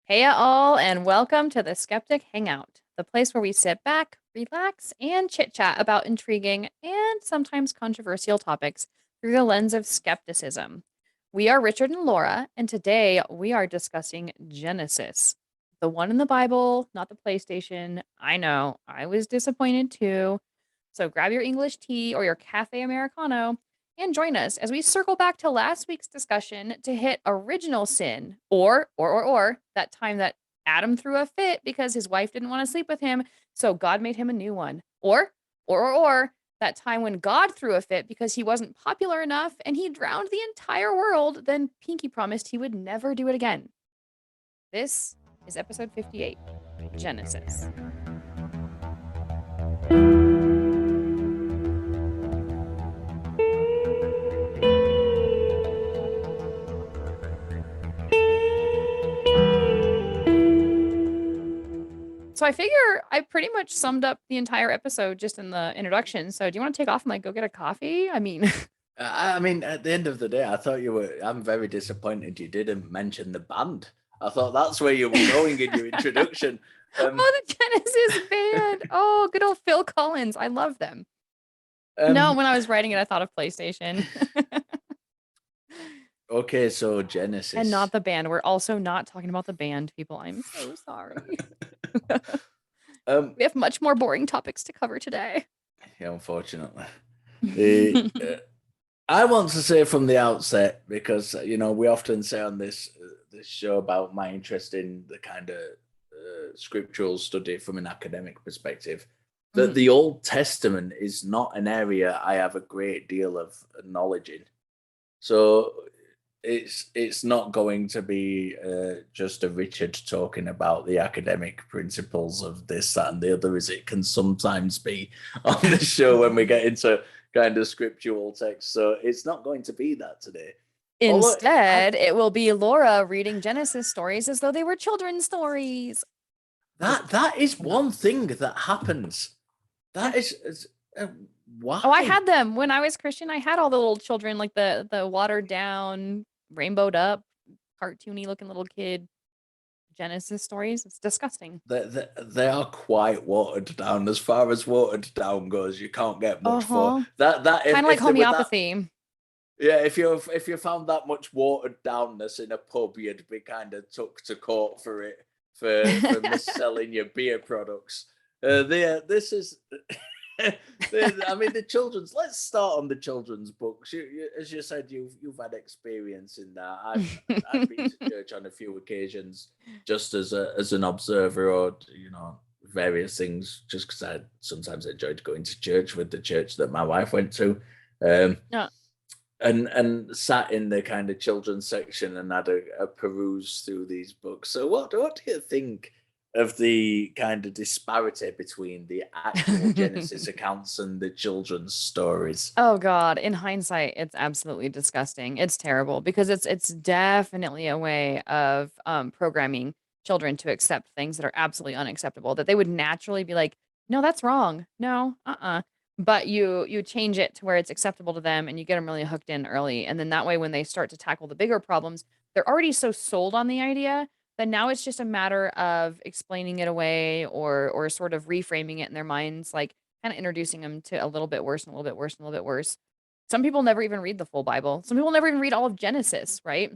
Hey all, and welcome to the Skeptic Hangout, the place where we sit back, relax, and chit chat about intriguing and sometimes controversial topics through the lens of skepticism. We are Richard and Laura, and today we are discussing Genesis, the one in the Bible, not the PlayStation. I know, I was disappointed too. So grab your English tea or your cafe Americano and join us as we circle back to last week's discussion to hit original sin, or that time that Adam threw a fit because his wife didn't want to sleep with him, so God made him a new one. Or that time when God threw a fit because he wasn't popular enough and he drowned the entire world, then Pinky promised he would never do it again. This is episode 58, Genesis. So I figure I pretty much summed up the entire episode just in the introduction. So do you want to take off and go get a coffee? I mean, At the end of the day, I thought you were. I'm very disappointed you didn't mention the band. I thought that's where you were going in your introduction. oh, the Genesis band. Oh, good old Phil Collins. I love them. No, um, when I was writing it, I thought of PlayStation. okay, so And Genesis. not the band. We're also not talking about the band, people. I'm so sorry. um, We have much more boring topics to cover today. yeah, unfortunately, the I want to say from the outset because we often say on this show about my interest in the kind of scriptural study from an academic perspective that Mhm. the Old Testament is not an area I have a great deal of knowledge in. So it's not going to be just a Richard talking about the academic principles of this, that, and the other, as it can sometimes be on the show when we get into kind of scriptural text. So it's not going to be that today. Although Instead, it will be Laura reading Genesis stories as though they were children's stories. Just that is no. one thing that happens. Yeah. That is Oh, I why had them when I was Christian. I had all the little children, like the watered down, rainbowed up, cartoony looking little kid Genesis stories. It's disgusting. they are quite watered down. As far as watered down goes, you can't get much for Uh-huh. that. That Kind of like if they were that. homeopathy. Yeah, if you found that much watered downness in a pub, you'd be kind of took to court for it for mis-selling your beer products. This is, I mean, the children's. Let's start on the children's books. As you said, you've had experience in that. I've been to church on a few occasions, just as an observer, or various things. Just because I sometimes enjoyed going to church with the church that my wife went to. Um, Yeah. and sat in the kind of children's section and had a peruse through these books. So what do you think of the kind of disparity between the actual Genesis accounts and the children's stories? Oh God, in hindsight, it's absolutely disgusting. It's terrible because it's definitely a way of programming children to accept things that are absolutely unacceptable, that they would naturally be like, "No, that's wrong. No, uh-uh." But you change it to where it's acceptable to them and you get them really hooked in early. And then that way when they start to tackle the bigger problems, they're already so sold on the idea that now it's just a matter of explaining it away or sort of reframing it in their minds, like kinda introducing them to a little bit worse and a little bit worse and a little bit worse. Some people never even read the full Bible. Some people never even read all of Genesis, right?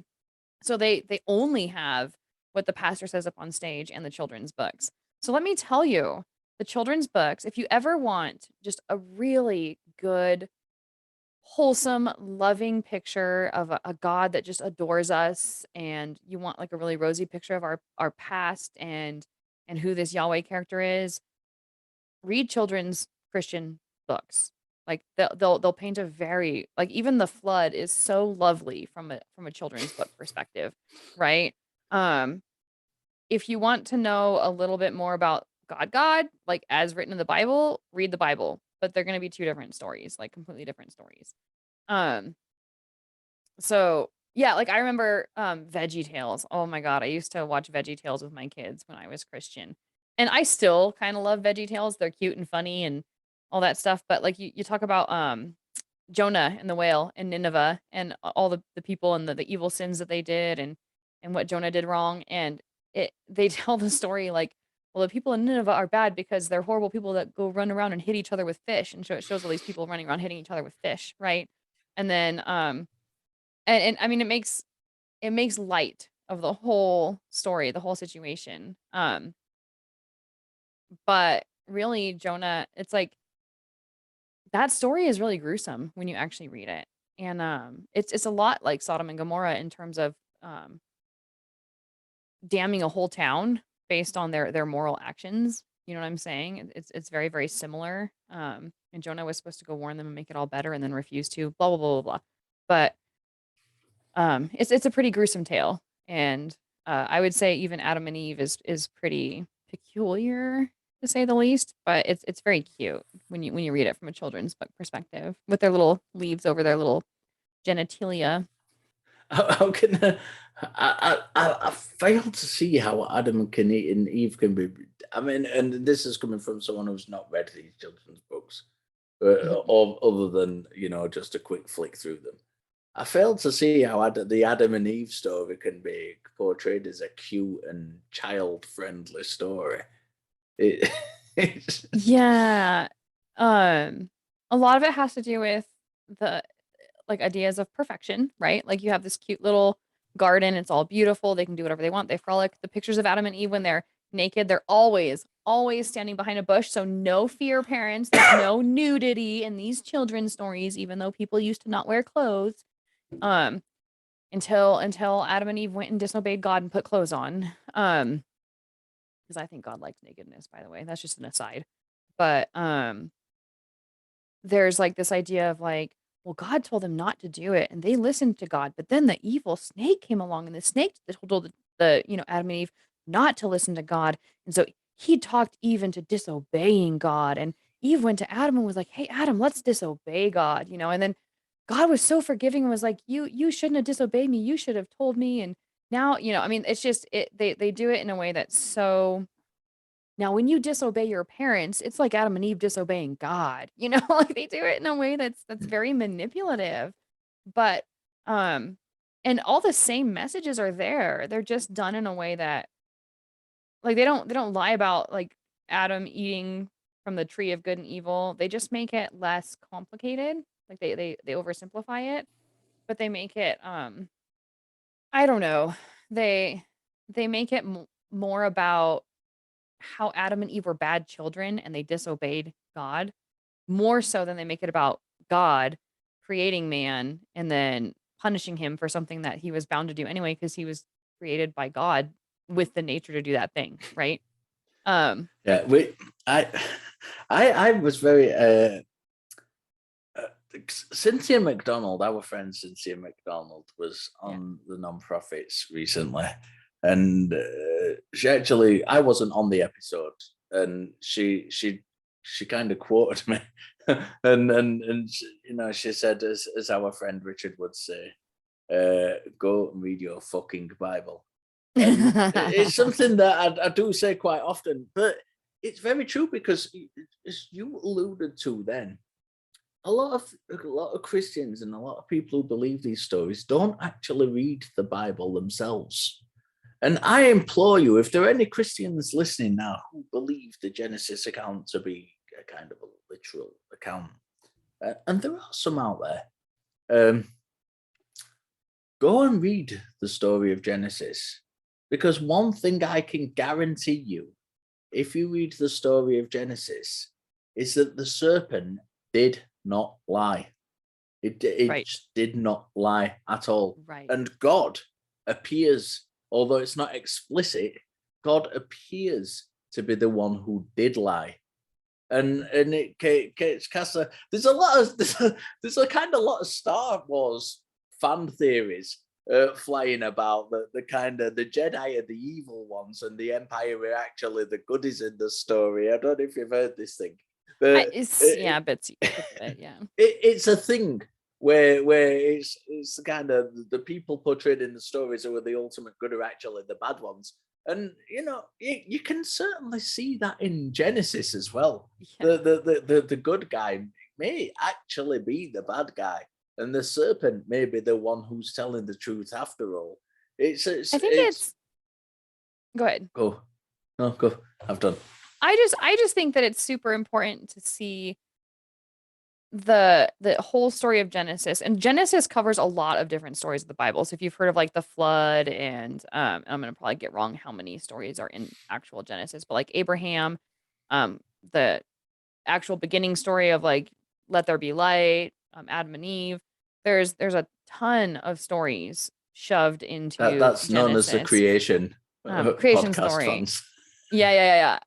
So they only have what the pastor says up on stage and the children's books. So let me tell you, the children's books, if you ever want just a really good, wholesome, loving picture of a God that just adores us, and you want like a really rosy picture of our past and who this Yahweh character is, read children's Christian books. Like they'll paint a very like even the flood is so lovely from a children's book perspective, right? Um, if you want to know a little bit more about God, like as written in the Bible, read the Bible, but they're going to be two different stories, like completely different stories. Um, so yeah, like I remember Veggie Tales. Oh my God, I used to watch Veggie Tales with my kids when I was Christian. And I still kind of love Veggie Tales. They're cute and funny and all that stuff. But like you talk about Jonah and the whale and Nineveh and all the people and the evil sins that they did and what Jonah did wrong. And they tell the story like, well, the people in Nineveh are bad because they're horrible people that go run around and hit each other with fish, and it shows all these people running around hitting each other with fish, right? And then and I mean it makes light of the whole story, the whole situation. But really Jonah, it's like that story is really gruesome when you actually read it. And it's a lot like Sodom and Gomorrah in terms of um damning a whole town based on their moral actions. You know what I'm saying? It's very, very similar. And Jonah was supposed to go warn them and make it all better and then refused to, blah, blah, blah, blah, blah. But it's a pretty gruesome tale. And I would say even Adam and Eve is pretty peculiar to say the least, but it's very cute when you read it from a children's book perspective with their little leaves over their little genitalia. How can I fail to see how Adam and Eve can be? I mean, and this is coming from someone who's not read these children's books, or other than just a quick flick through them. I fail to see how the Adam and Eve story can be portrayed as a cute and child-friendly story. It, it's, Yeah. Um, a lot of it has to do with the like ideas of perfection, right? Like you have this cute little garden, it's all beautiful, they can do whatever they want, they frolic. The pictures of Adam and Eve when they're naked, they're always standing behind a bush, so no fear, parents. There's no nudity in these children's stories, even though people used to not wear clothes. Um, until Adam and Eve went and disobeyed God and put clothes on. Because I think God likes nakedness, by the way. That's just an aside. But there's like this idea of like, well, God told them not to do it, and they listened to God. But then the evil snake came along, and the snake told the Adam and Eve not to listen to God, and so he talked Eve into disobeying God, and Eve went to Adam and was like, "Hey, Adam, let's disobey God," and then God was so forgiving and was like, "You shouldn't have disobeyed me. You should have told me." And now, I mean, it's just they do it in a way that's so now, when you disobey your parents, it's like Adam and Eve disobeying God, like they do it in a way that's very manipulative. But um and all the same messages are there. They're just done in a way that like they don't lie about like Adam eating from the tree of good and evil. They just make it less complicated. Like they oversimplify it, but they make it I don't know. They they make it more about how Adam and Eve were bad children and they disobeyed God, more so than they make it about God creating man and then punishing him for something that he was bound to do anyway because he was created by God with the nature to do that thing, right? Um, yeah, I, I was very Cynthia McDonald, our friend Cynthia McDonald, was yeah. on the non-profits recently, and I wasn't on the episode, and she kind of quoted me, and she said, as our friend Richard would say, "Go and read your fucking Bible," and it's something that I do say quite often, but it's very true because, as you alluded to then, a lot of Christians and a lot of people who believe these stories don't actually read the Bible themselves. And I implore you, if there are any Christians listening now who believe the Genesis account to be a kind of a literal account, and there are some out there, go and read the story of Genesis. Because one thing I can guarantee you, if you read the story of Genesis, is that the serpent did not lie. It Right, just did not lie at all. right. And God appears, although it's not explicit, God appears to be the one who did lie. And it's cast there's a lot of there's a kind of lot of Star Wars fan theories flying about the kind of the Jedi are the evil ones and the Empire are actually the goodies in the story. I don't know if you've heard this thing, I but it's it, yeah, bits of it, yeah. it's a thing where it's kind of the people portrayed in the stories who are the ultimate good are actually the bad ones, and you can certainly see that in Genesis as well. Yeah. The good guy may actually be the bad guy, and the serpent may be the one who's telling the truth after all. It's it's I think it's it's Go ahead. Go. No, go. I've done. I just think that it's super important to see the whole story of Genesis. And Genesis covers a lot of different stories of the Bible. So if you've heard of like the flood and I'm gonna probably get wrong how many stories are in actual Genesis, but like Abraham, the actual beginning story of like let there be light, Adam and Eve. There's a ton of stories shoved into That's known as the Genesis. creation Creation podcast story. fans. Yeah.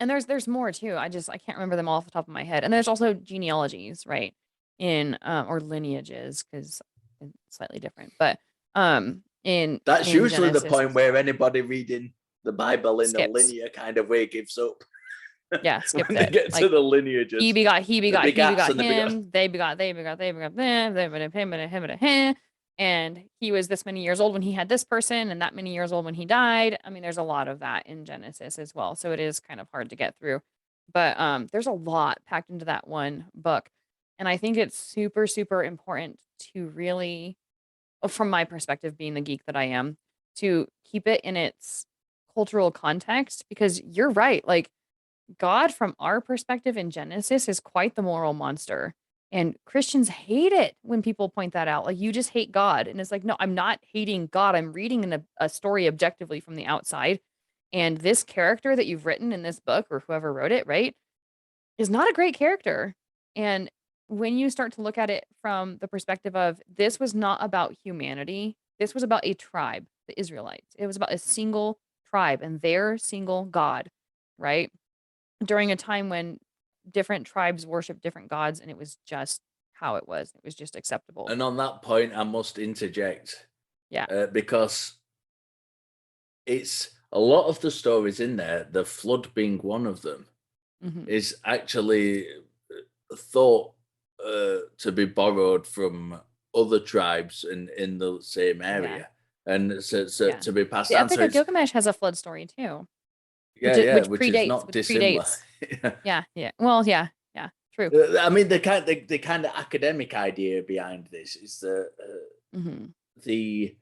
And there's more too. I can't remember them all off the top of my head. And there's also genealogies, right? In or lineages, because it's slightly different. But That's in usually the Genesis point where anybody reading the Bible in a skips. linear kind of way gives up. Yeah, skips When they it. get to Like the lineages, the he begats begot and the begot. him, they begot them, they begot him, and he was this many years old when he had this person, and that many years old when he died. I mean, there's a lot of that in Genesis as well, so it is kind of hard to get through. But there's a lot packed into that one book, and I think it's super, super important to really, from my perspective, being the geek that I am, to keep it in its cultural context because you're right, like God, from our perspective in Genesis, is quite the moral monster. And Christians hate it when people point that out. Like, you just hate God. And it's like, no, I'm not hating God. I'm reading a story objectively from the outside. And this character that you've written in this book, or whoever wrote it, right, is not a great character. And when you start to look at it from the perspective of this was not about humanity, this was about a tribe, the Israelites. It was about a single tribe and their single God, right? During a time when different tribes worship different gods and it was just how it was. It was just acceptable. And on that point, I must interject Yeah. because it's a lot of the stories in there, the flood being one of them, Mhm. is actually thought to be borrowed from other tribes in the same Yeah. area, and so Yeah. to be passed The down. Epic So of it's Gilgamesh has a flood story too, yeah, yeah, which which is predates not dissimilar. Yeah. Well, yeah. True. I mean, the kind of academic idea behind this is that Mhm. the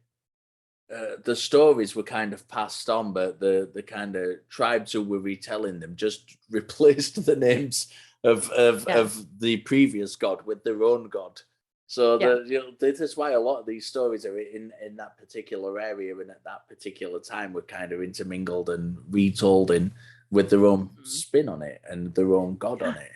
the stories were kind of passed on, but the kind of tribes who were retelling them just replaced the names Yeah. of the previous god with their own god. So Yeah. this is why a lot of these stories are in that particular area and at that particular time were kind of intermingled and retold in with their own Mhm. spin on it and their own god Yeah. on it.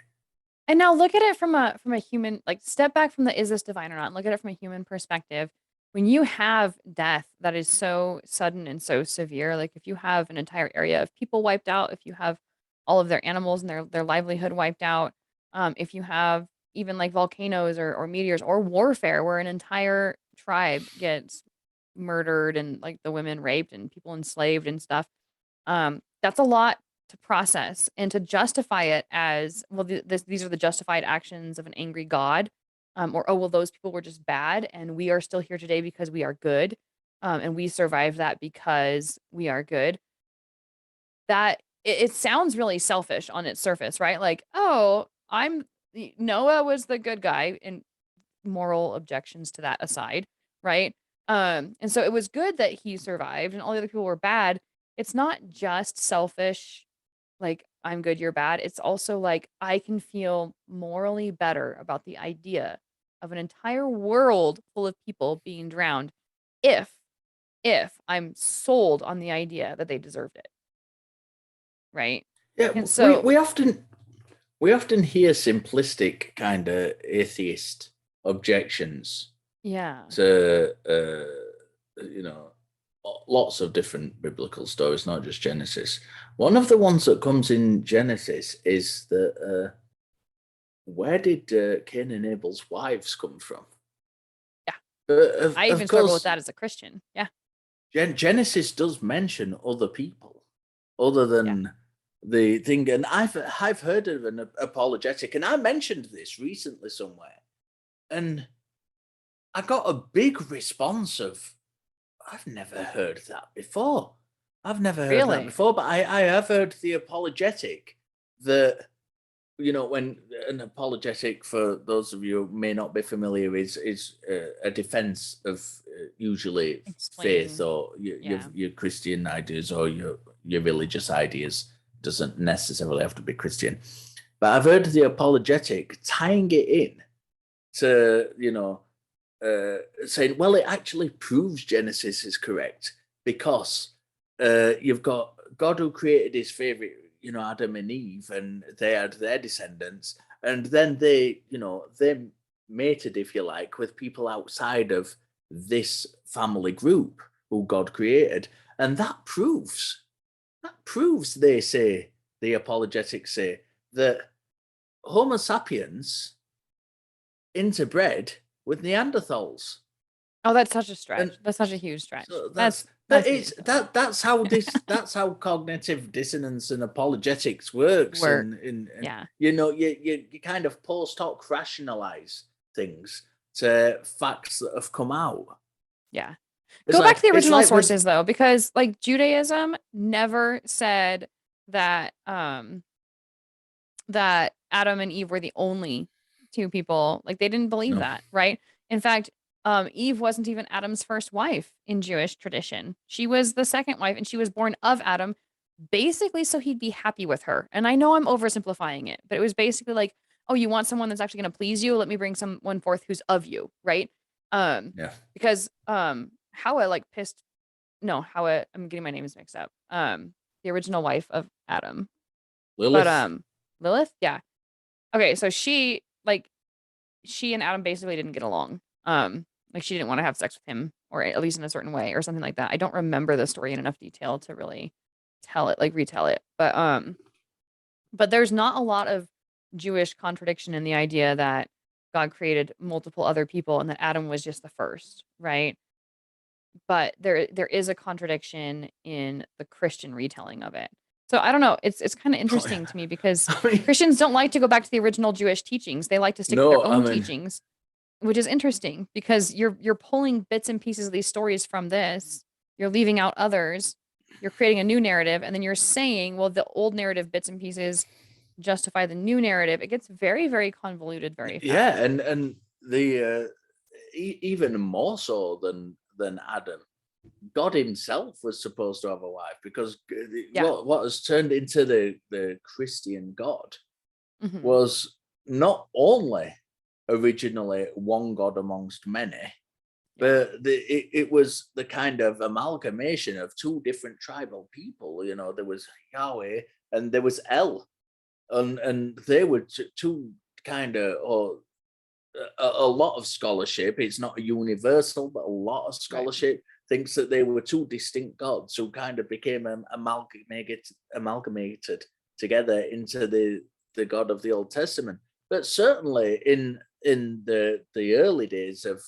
And now look at it from a human, like step back from the is this divine or not? And look at it from a human perspective. When you have death that is so sudden and so severe, like if you have an entire area of people wiped out, if you have all of their animals and their livelihood wiped out, if you have even like volcanoes or meteors or warfare where an entire tribe gets murdered and like the women raped and people enslaved and stuff, that's a lot to process and to justify it as, well, these are the justified actions of an angry God, or, oh, well, those people were just bad and we are still here today because we are good, and we survived that because we are good. That it sounds really selfish on its surface, right? Like, oh, Noah was the good guy, and moral objections to that aside, right? And so it was good that he survived and all the other people were bad. It's not just selfish, like, I'm good, you're bad. It's also like I can feel morally better about the idea of an entire world full of people being drowned if I'm sold on the idea that they deserved it, right? Yeah, And so we often hear simplistic kind of atheist objections yeah. to lots of different biblical stories, not just Genesis. One of the ones that comes in Genesis is that where did Cain and Abel's wives come from? Yeah. I Of even struggle with course, that as a Christian. Yeah. Genesis does mention other people other Yeah. than the thing, and I've heard of an apologetic, and I mentioned this recently somewhere, and I got a big response of I've never heard that before. I've never heard that Really? before, but I have heard the apologetic that when an apologetic, for those of you who may not be familiar, is a defense of usually faith, Explaining. or Yeah. your Christian ideas, or your religious ideas. Doesn't necessarily have to be Christian. But I've heard the apologetic tying it in to, saying, well, it actually proves Genesis is correct, because you've got God who created his favorite, Adam and Eve, and they had their descendants, and then they mated, if you like, with people outside of this family group who God created, and that proves, they say, the apologetics say, that Homo sapiens interbred with Neanderthals. Oh, that's such a And stretch. That's such a huge stretch. so but That's it's ridiculous. that's how cognitive dissonance and apologetics works, Work. and Yeah. you kind of post hoc rationalize things to facts that have come out. Yeah. It's Go back to like the it's original like with sources though, because like Judaism never said that that Adam and Eve were the only two people. Like they didn't believe no, that, right? In fact, Eve wasn't even Adam's first wife in Jewish tradition. She was the second wife, and she was born of Adam, basically so he'd be happy with her. And I know I'm oversimplifying it, but it was basically like, oh, you want someone that's actually going to please you? Let me bring someone forth who's of you, right? yeah, Because Hawa like pissed no, Hawa, I'm getting my names mixed up. The original wife of Adam. But Lilith. Lilith? Yeah. Okay, so she and Adam basically didn't get along. Like she didn't want to have sex with him, or at least in a certain way or something like that. I don't remember the story in enough detail to really tell it, like retell it. But there's not a lot of Jewish contradiction in the idea that God created multiple other people and that Adam was just the first, right? But there is a contradiction in the Christian retelling of it. So I don't know. It's kind of Oh, interesting yeah. to me because I mean, Christians don't like to go back to the original Jewish teachings. They like to stick to their no, I own mean, teachings, which is interesting because you're pulling bits and pieces of these stories from this. You're leaving out others. You're creating a new narrative, and then you're saying, well, the old narrative bits and pieces justify the new narrative. It gets very, very convoluted very yeah, fast. and the even more so than Adam, God himself was supposed to have a wife, because Yeah. what has turned into the Christian God Hmm. was not only originally one God amongst many, Yeah. but it was the kind of amalgamation of two different tribal people. There was Yahweh and there was El, and they were two kind of, or a lot of scholarship, it's not universal, but a lot of Right. scholarship thinks that they were two distinct gods who kind of became amalgamated together into the God of the Old Testament. But certainly in the early days of,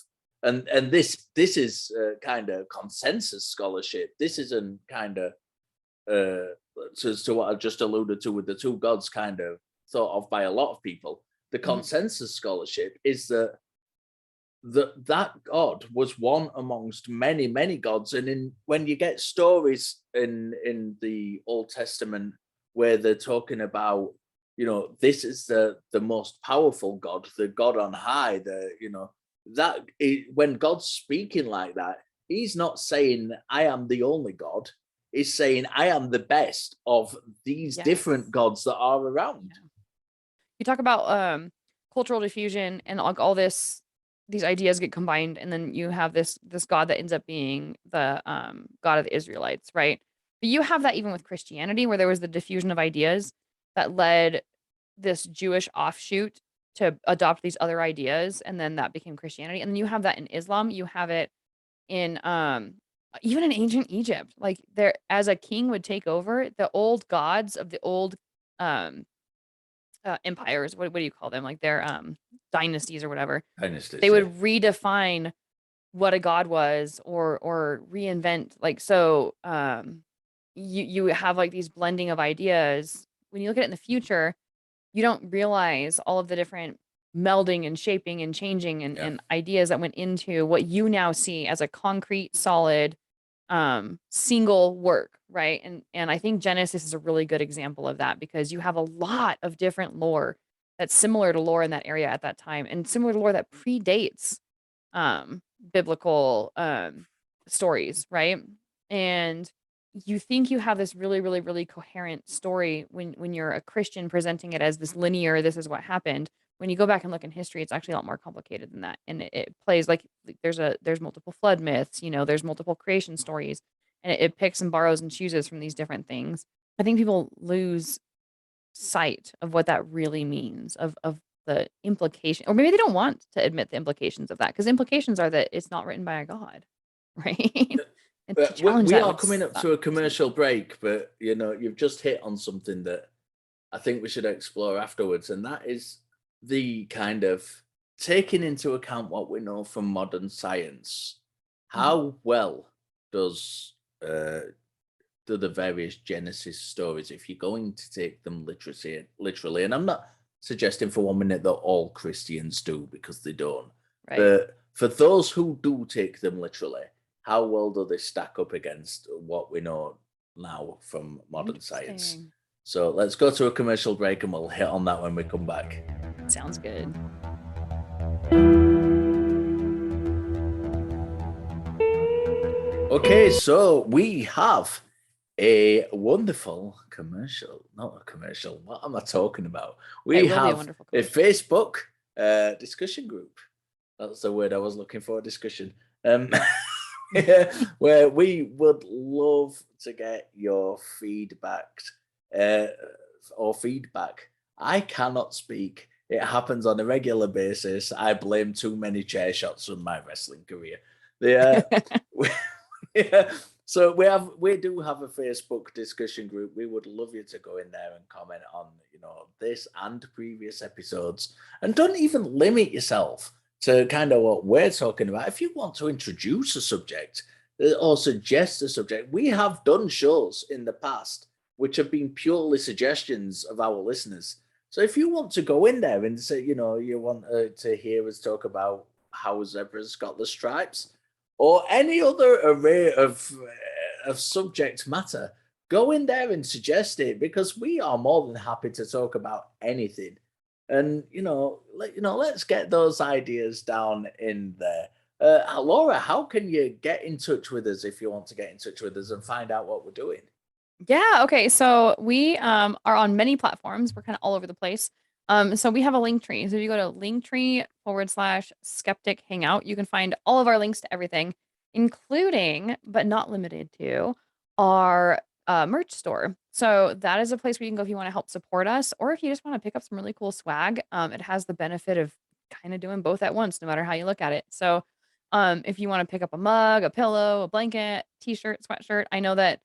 and this is kind of consensus scholarship. This isn't kind of uh, to what I just alluded to, with the two gods kind of thought of by a lot of people. The Hmm. consensus scholarship is that God was one amongst many, many gods. And when you get stories in the Old Testament where they're talking about, this is the most powerful God, the God on high, when God's speaking like that, he's not saying I am the only God. He's saying I am the best of these different Yes. gods that are around. Yeah. You talk about cultural diffusion and like all these ideas get combined, and then you have this God that ends up being the God of the Israelites, right? But you have that even with Christianity, where there was the diffusion of ideas that led this Jewish offshoot to adopt these other ideas, and then that became Christianity. And then you have that in Islam. You have it in even in ancient Egypt. Like there, as a king would take over, the old gods of the old um empires, what do you call them? Like their dynasties or whatever. They Dynasties, yeah. would redefine what a god was, or reinvent, like, so you have like these blending of ideas. When you look at it in the future, you don't realize all of the different melding and shaping and changing Yeah. and ideas that went into what you now see as a concrete, solid, single work, right? And I think Genesis is a really good example of that, because you have a lot of different lore that's similar to lore in that area at that time, and similar to lore that predates biblical stories, right? And you think you have this really, really, really coherent story when you're a Christian presenting it as this linear, this is what happened. When you go back and look in history, it's actually a lot more complicated than that. And it plays like there's multiple flood myths, there's multiple creation stories, and it picks and borrows and chooses from these different things. I think people lose sight of what that really means, of the implication, or maybe they don't want to admit the implications of that, because implications are that it's not written by a god, right? And to challenge We that are would coming up suck. to a commercial break, but you've just hit on something that I think we should explore afterwards, and that is the kind of taking into account what we know from modern science. Mhm. How well does uh, do the various Genesis stories, if you're going to take them literally, and I'm not suggesting for 1 minute that all Christians do because they don't, Right. but for those who do take them literally, how well do they stack up against what we know now from modern science? Interesting. So let's go to a commercial break and we'll hit on that when we come back. Sounds good. Okay, so we have a wonderful commercial, not a commercial. What am I talking about? It We will be a have wonderful a commercial. Facebook discussion group. That's the word I was looking for, discussion. Where we would love to get your uh, feedback. I cannot speak. It happens on a regular basis. I blame too many chair shots from my wrestling career. The yeah. So we do have a Facebook discussion group. We would love you to go in there and comment on this and previous episodes, and don't even limit yourself to kind of what we're talking about. If you want to introduce a subject or suggest a subject, we have done shows in the past which have been purely suggestions of our listeners. So if you want to go in there and say, you want to hear us talk about how zebras got the stripes, or any other array of subject matter, go in there and suggest it, because we are more than happy to talk about anything. And let's get those ideas down in there. Laura, how can you get in touch with us if you want to get in touch with us and find out what we're doing? Yeah, okay. So we are on many platforms. We're kind of all over the place. So we have a link tree. So if you go to linktree/skeptic hangout, you can find all of our links to everything, including but not limited to our merch store. So that is a place where you can go if you want to help support us, or if you just want to pick up some really cool swag. It has the benefit of kind of doing both at once, no matter how you look at it. So if you want to pick up a mug, a pillow, a blanket, t-shirt, sweatshirt, I know that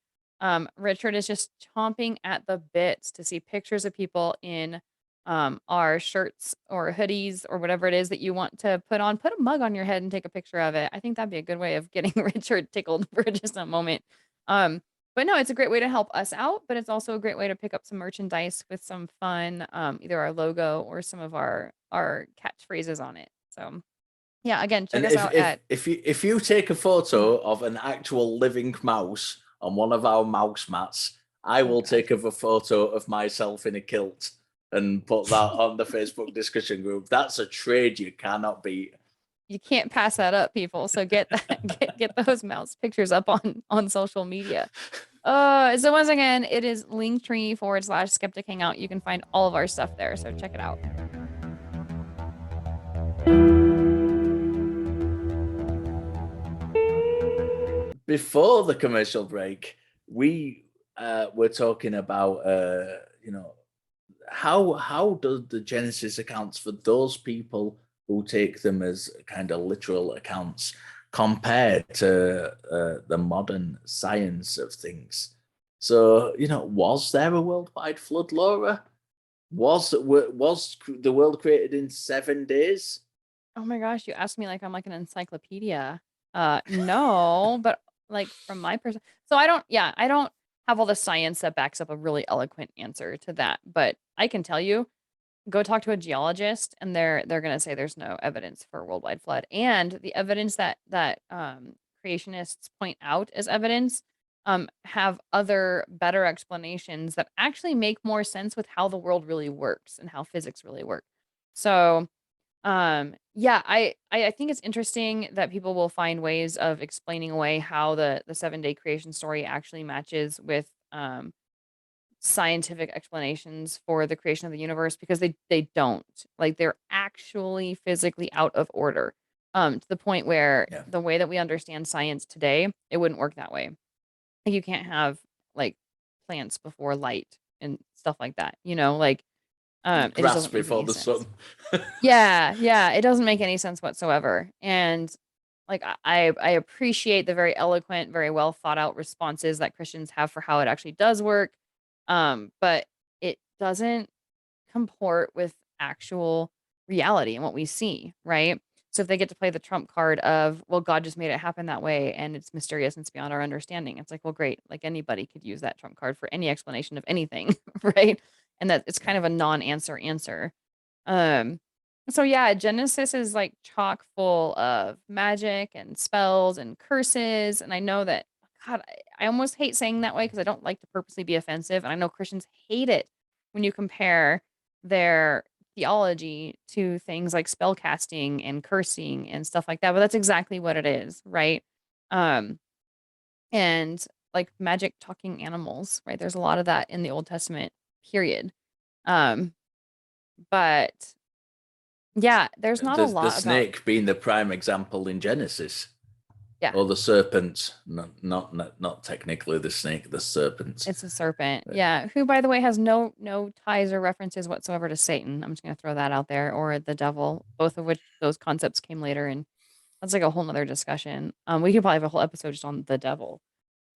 Richard is just chomping at the bits to see pictures of people in our shirts or hoodies or whatever it is that you want to put on. Put a mug on your head and take a picture of it. I think that'd be a good way of getting Richard tickled for just a moment. Um, but no, it's a great way to help us out, but it's also a great way to pick up some merchandise with some fun, either our logo or some of our catchphrases on it. So yeah, again, check And us out at if you take a photo of an actual living mouse on one of our mouse mats, I oh will gosh. take a photo of myself in a kilt and put that on the Facebook discussion group. That's a trade you cannot beat. You can't pass that up, people. So get that, get those mouse pictures up on social media. So once again, it is linktree/skeptic hangout. You can find all of our stuff there. So check it out. Before the commercial break, we were talking about how does the Genesis accounts for those people who take them as kind of literal accounts compared to the modern science of things. So was there a worldwide flood, Laura? Was the world created in 7 days? Oh my gosh, you asked me like I'm like an encyclopedia. No, but like from my perspective, so I don't have all the science that backs up a really eloquent answer to that, but I can tell you, go talk to a geologist and they're going to say there's no evidence for a worldwide flood. And the evidence that creationists point out as evidence have other better explanations that actually make more sense with how the world really works and how physics really work. So, yeah, I think it's interesting that people will find ways of explaining away how the 7-day creation story actually matches with scientific explanations for the creation of the universe because they don't. Like they're actually physically out of order. To the point where Yeah. the way that we understand science today, it wouldn't work that way. Like you can't have like plants before light and stuff like that, like it just Grass doesn't make before any the sun. sense. Yeah, yeah, it doesn't make any sense whatsoever. And like I appreciate the very eloquent, very well thought out responses that Christians have for how it actually does work. But it doesn't comport with actual reality and what we see, right? So if they get to play the trump card of, well, God just made it happen that way and it's mysterious and it's beyond our understanding. It's like, well, great. Like anybody could use that trump card for any explanation of anything, right? And that it's Yeah. kind of a non-answer answer. Um, so yeah, Genesis is like chock full of magic and spells and curses. And I know that, God, I almost hate saying that way because I don't like to purposely be offensive. And I know Christians hate it when you compare their theology to things like spell casting and cursing and stuff like that. But that's exactly what it is, right? Um, and like magic talking animals, right? There's a lot of that in the Old Testament, period. Um, but yeah, there's not a The lot about snake being the prime example in Genesis, yeah, or the serpent, not technically the snake, the serpent. it's a serpent. Yeah, who by the way has no ties or references whatsoever to Satan. I'm just gonna throw that out there, or the devil, both of which those concepts came later, and that's like a whole nother discussion. We could probably have a whole episode just on the devil.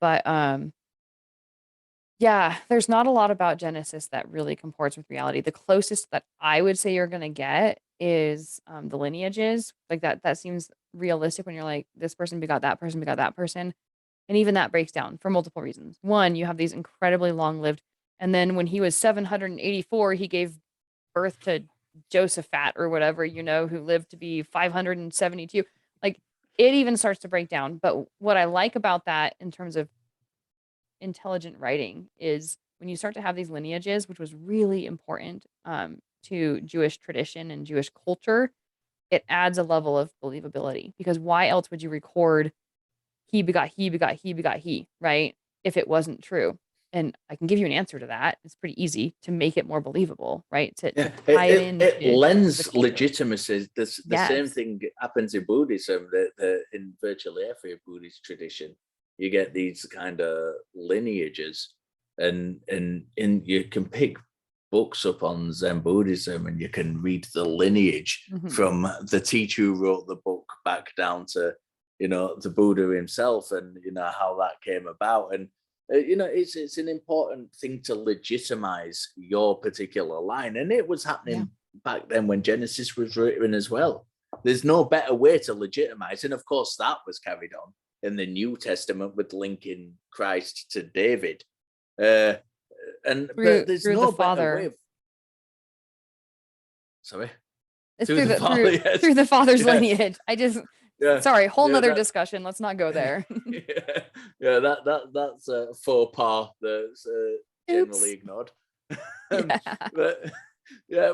But yeah, there's not a lot about Genesis that really comports with reality. The closest that I would say you're gonna get is the lineages. Like that seems realistic when you're like, this person begot that person begot that person. And even that breaks down for multiple reasons. One, you have these incredibly long-lived, and then when he was 784, he gave birth to Josaphat or whatever, who lived to be 572. Like, it even starts to break down, but what I like about that in terms of intelligent writing is when you start to have these lineages, which was really important, to Jewish tradition and Jewish culture, it adds a level of believability, because why else would you record he begot he begot he begot he, right? If it wasn't true. And I can give you an answer to that. It's pretty easy to make it more believable, right? To Yeah, tie it it into the lends culture. legitimacy. The same Yes. thing happens in Buddhism. That in virtually every Buddhist tradition, you get these kind of lineages, and you can pick books up on Zen Buddhism, and you can read the lineage Mhm. from the teacher who wrote the book back down to the Buddha himself, and how that came about. And it's an important thing to legitimize your particular line, and it was Yeah. happening back then when Genesis was written as well. There's no better way to legitimize, and of course that was carried on in the New Testament with linking Christ to David. uh but Through there's through the no better way father. of, sorry, It's through through the the father. through Yes. through the father's Yeah. lineage. I just Yeah. sorry, whole Yeah, nother that. discussion. Let's not go there. Yeah, yeah, that's a faux pas that's generally Oops. ignored. Yeah. But yeah,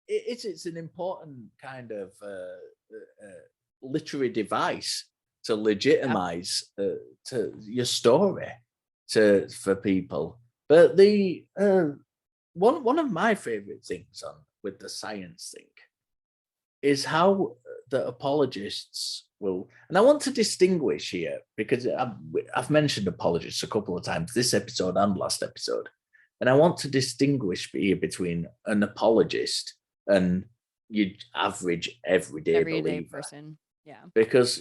it's an important kind of literary device to Yeah. legitimize to your story to for people. But the one of my favorite things on with the science thing is how the apologists will, and I want to distinguish here because I've mentioned apologists a couple of times this episode and last episode, and I want to distinguish here between an apologist and your average everyday Everyday believer, person. Yeah. because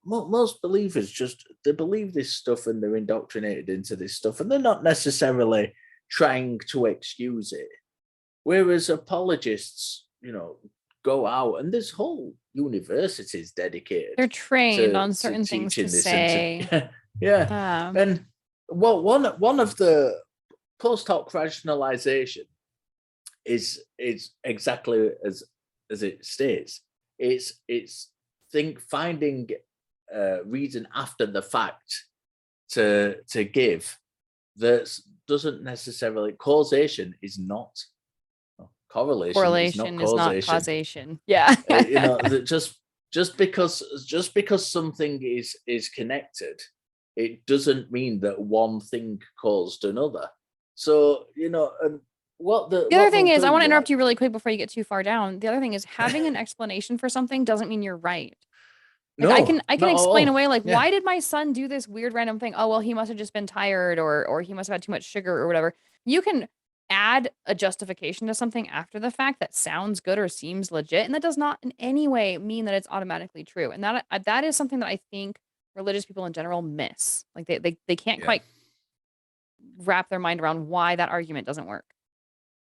most believers just they believe this stuff and they're indoctrinated into this stuff and they're not necessarily trying to excuse it. Whereas apologists, go out and there's whole universities dedicated They're trained to on certain things to teaching this and to say. yeah. Um, And well, one of the post hoc rationalization is exactly as it states. It's finding reason after the fact to give that doesn't necessarily causation is not correlation is not Correlation is not causation. causation. Yeah. That just because something is connected, it doesn't mean that one thing caused another. So and The other what thing they'll is, I do, want to like, interrupt you really quick before you get too far down. The other thing is having an explanation for something doesn't mean you're right. Like no, I can not at explain all. away like Yeah, why did my son do this weird random thing? Oh, well, he must have just been tired or he must have had too much sugar or whatever. You can add a justification to something after the fact that sounds good or seems legit, and that does not in any way mean that it's automatically true. And that is something that I think religious people in general miss. Like they can't yeah. quite wrap their mind around why that argument doesn't work.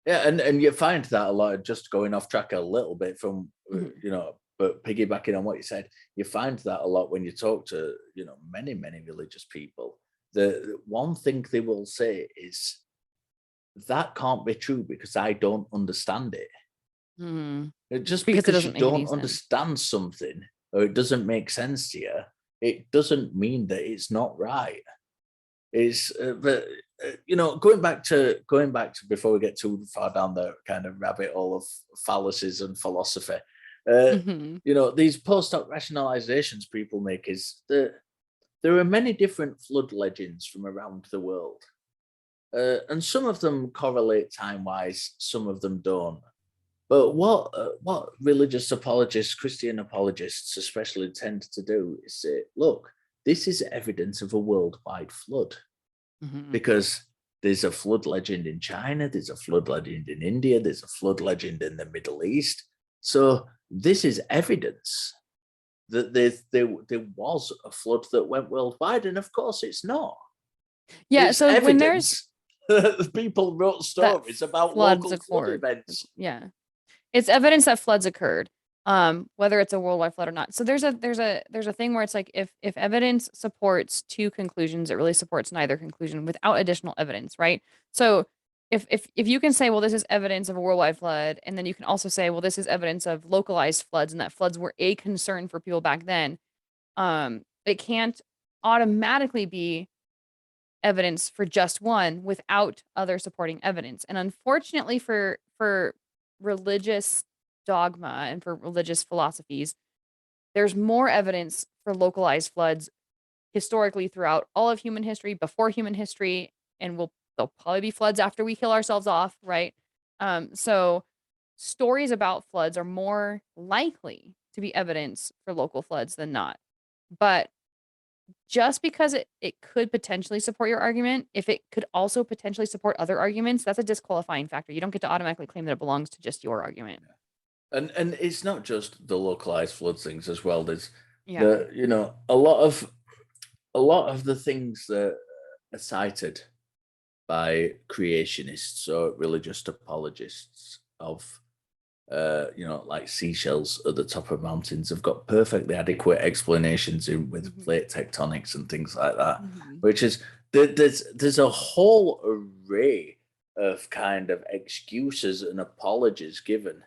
Yeah, and you find that a lot, just going off track a little bit from Mhm. but piggybacking on what you said, you find that a lot when you talk to many religious people. The one thing they will say is that can't be true because I don't understand it. Mhm. Just Because it because you doesn't make any don't sense. understand something or it doesn't make sense to you, it doesn't mean that it's not right. Is but going back to before we get too far down the kind of rabbit hole of fallacies and philosophy, uh, Mhm. these post hoc rationalizations people make is that there are many different flood legends from around the world, and some of them correlate time wise, some of them don't. But what religious apologists, Christian apologists especially, tend to do is say, look, this is evidence of a worldwide flood Mhm. because there's a flood legend in China, there's a flood legend in India, there's a flood legend in the Middle East. So this is evidence that there was a flood that went worldwide, and of course it's not. Yeah, It's so when there's evidence that people wrote that stories about floods local flood occurred. events. Yeah. It's evidence that floods occurred, whether it's a worldwide flood or not. So there's a thing where it's like if evidence supports two conclusions, it really supports neither conclusion without additional evidence, right? So if you can say, well, this is evidence of a worldwide flood, and then you can also say, well, this is evidence of localized floods, and that floods were a concern for people back then, it can't automatically be evidence for just one without other supporting evidence. And unfortunately for religious dogma and for religious philosophies, there's more evidence for localized floods historically throughout all of human history, before human history, and there'll probably be floods after we kill ourselves off, right? So stories about floods are more likely to be evidence for local floods than not. But just because it could potentially support your argument, if it could also potentially support other arguments, that's a disqualifying factor. You don't get to automatically claim that it belongs to just your argument. And it's not just the localized flood things as well. There's Yeah. a lot of the things that are cited by creationists or religious apologists of like seashells at the top of mountains have got perfectly adequate explanations in with Mhm. plate tectonics and things like that, Mhm. which is there's a whole array of kind of excuses and apologies given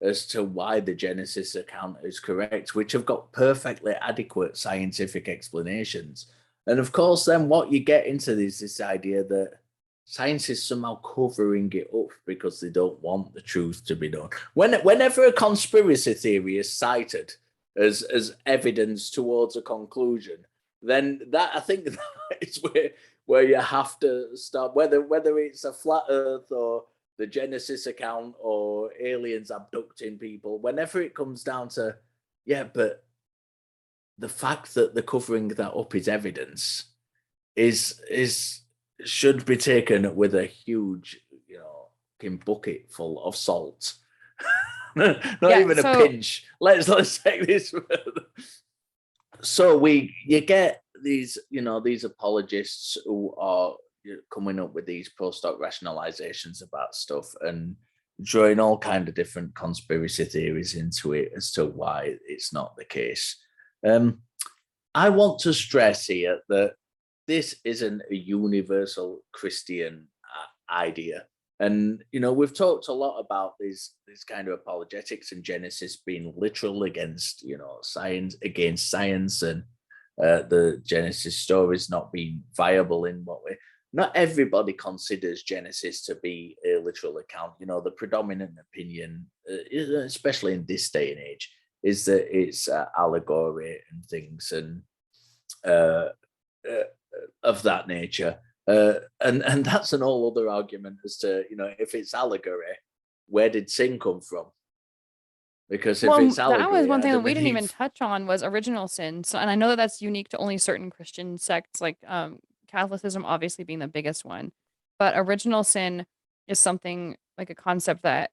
as to why the Genesis account is correct, which have got perfectly adequate scientific explanations. And of course, then what you get into is this idea that science is somehow covering it up because they don't want the truth to be known. Whenever a conspiracy theory is cited as evidence towards a conclusion, then that I think that is where you have to start. Whether it's a flat Earth or the Genesis account or aliens abducting people, whenever it comes down to, yeah, but the fact that they're covering that up is evidence is should be taken with a huge, bucket full of salt. Not Yeah, even a so pinch. Let's take this. So you get these apologists who are coming up with these post hoc rationalizations about stuff and drawing all kind of different conspiracy theories into it as to why it's not the case. Um, I want to stress here that this isn't a universal Christian idea. And we've talked a lot about these kind of apologetics and Genesis being literal against science and the Genesis stories not being viable in what way. Not everybody considers Genesis to be a literal account. You know, the predominant opinion, especially in this day and age, is that it's allegory and things and uh, uh, of that nature. And that's an all other argument as to, you know, if it's allegory, where did sin come from? Because if Well, it's that was allegory, one thing that Adam we and didn't even Eve. touch on was original sin. So, and I know that that's unique to only certain Christian sects, like Catholicism, obviously being the biggest one. But original sin is something like a concept that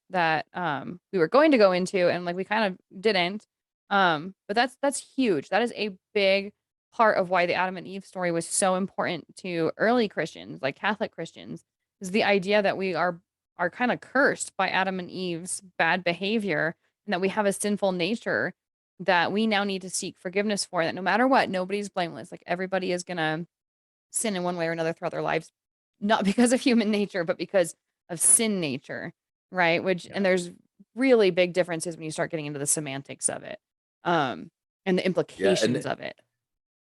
we were going to go into, and like we kind of didn't. But that's huge. That is a big part of why the Adam and Eve story was so important to early Christians, like Catholic Christians, is the idea that we are kind of cursed by Adam and Eve's bad behavior and that we have a sinful nature that we now need to seek forgiveness for. That no matter what, nobody's blameless. Like everybody is gonna sin in one way or another throughout their lives, not because of human nature, but because of sin nature, right? Which Yeah, and there's really big differences when you start getting into the semantics of it, um, and the yeah, implications and of it.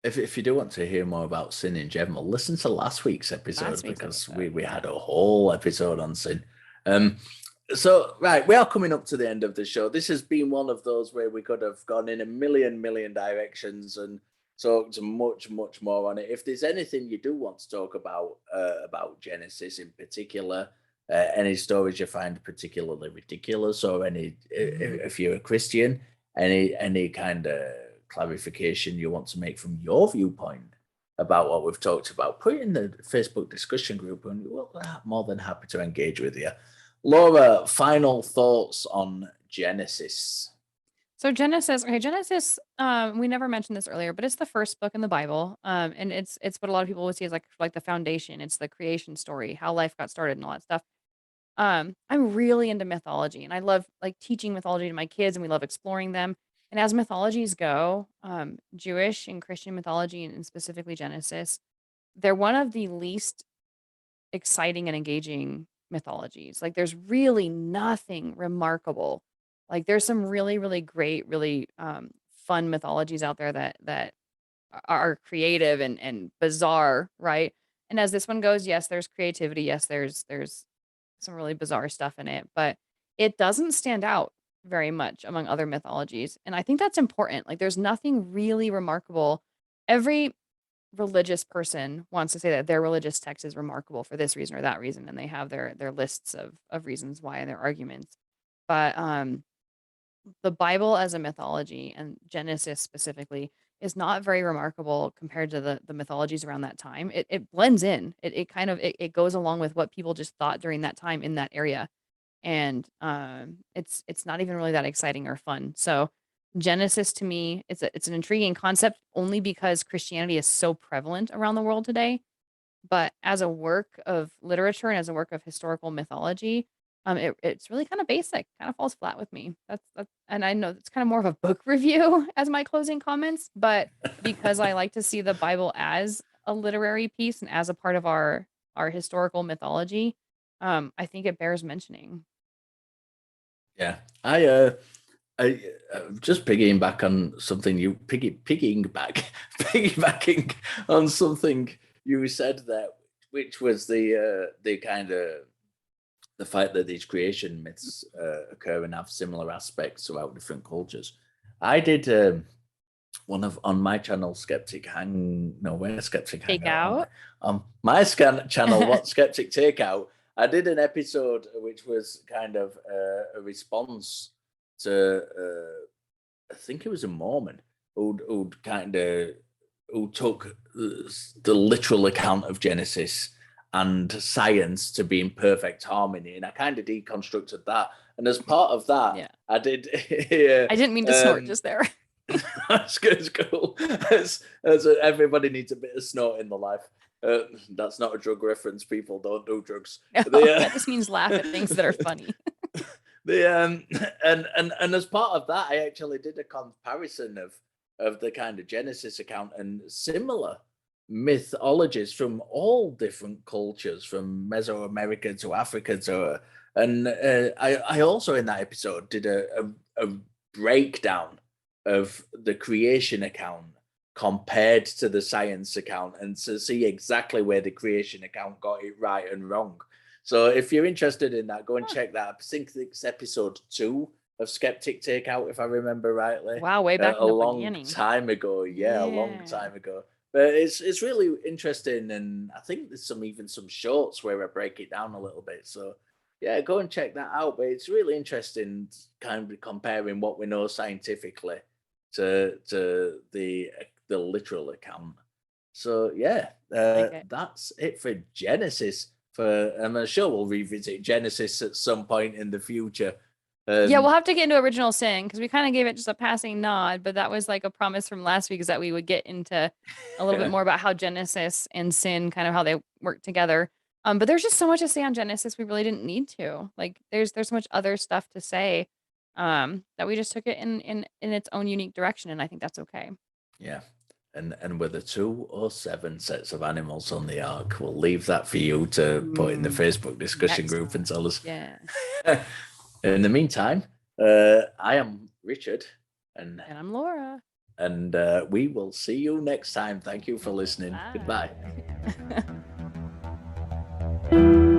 if you do want to hear more about sin in general, listen to last week's Last episode week's because episode, we yeah, had a whole episode on sin. Um, so right, we are coming up to the end of the show. This has been one of those where we could have gone in a million directions and talked much more on it. If there's anything you do want to talk about Genesis in particular, any stories you find particularly ridiculous, or any if you're a Christian, any kind of clarification you want to make from your viewpoint about what we've talked about, put it in the Facebook discussion group, and we're more than happy to engage with you. Laura, final thoughts on Genesis? so Genesis, okay, Genesis, we never mentioned this earlier, but it's the first book in the Bible. And it's what a lot of people would see as like the foundation. It's the creation story, how life got started and all that stuff. I'm really into mythology and I love like teaching mythology to my kids and we love exploring them. And as mythologies go, Jewish and Christian mythology and specifically Genesis, they're one of the least exciting and engaging mythologies. Like there's really nothing remarkable. Like there's some really great, really fun mythologies out there that are creative and bizarre, right? And as this one goes, yes, there's creativity. Yes, there's some really bizarre stuff in it, but it doesn't stand out very much among other mythologies. And I think that's important. Like there's nothing really remarkable. Every religious person wants to say that their religious text is remarkable for this reason or that reason, and they have their lists of reasons why and their arguments. But the Bible as a mythology and Genesis specifically is not very remarkable compared to the mythologies around that time. It blends in. It kind of it goes along with what people just thought during that time in that area. And it's not even really that exciting or fun. So Genesis to me, it's an intriguing concept only because Christianity is so prevalent around the world today. But as a work of literature and as a work of historical mythology, it's really kind of basic, kind of falls flat with me. That's and I know it's kind of more of a book review as my closing comments, but because I like to see the Bible as a literary piece and as a part of our historical mythology, I think it bears mentioning. Yeah, I just piggying back on something you piggybacking on something you said there, which was the kind of the fact that these creation myths occur and have similar aspects throughout different cultures. I did one of on my channel, Skeptic Hang. No, where Skeptic Take Hangout, aren't we? out. My channel, What Skeptic Takeout. I did an episode which was kind of a response to, I think it was a Mormon who'd kind of who took the literal account of Genesis and science to be in perfect harmony, and I kind of deconstructed that. And as part of that, Yeah. I did. Yeah, I didn't mean to snort just there. that's good. It's cool. Everybody needs a bit of snort in their life. That's not a drug reference. People don't do drugs. No, The that just means laugh at things that are funny. the and as part of that, I actually did a comparison of the kind of Genesis account and similar mythologies from all different cultures, from Mesoamerica to Africa to, and I also in that episode did a breakdown of the creation account compared to the science account, and to see exactly where the creation account got it right and wrong. So if you're interested in that, go and Huh. check that. I think it's episode 2 of Skeptic Takeout, if I remember rightly. Wow, way back A in the long beginning. time ago, yeah, a long Yeah. time ago. But it's really interesting, and I think there's even some shorts where I break it down a little bit. So yeah, go and check that out. But it's really interesting, kind of comparing what we know scientifically to the literal account. So yeah, I like it. that's it for Genesis. I'm sure we'll revisit Genesis at some point in the future. Yeah, we'll Um, have to get into original sin because we kind of gave it just a passing nod, but that was like a promise from last week is that we would get into a little bit more about how Genesis and sin, kind of how they work together. But there's just so much to say on Genesis we really didn't need to. Like there's so much other stuff to say that we just took it in its own unique direction, and I think that's okay. yeah, and with the 2 or 7 sets of animals on the ark, we'll leave that for you to put in the Ooh, Facebook discussion next group and time. tell us. Yeah. In the meantime, I am Richard, and And I'm Laura. we will see you next time. Thank you for listening. Goodbye. Bye.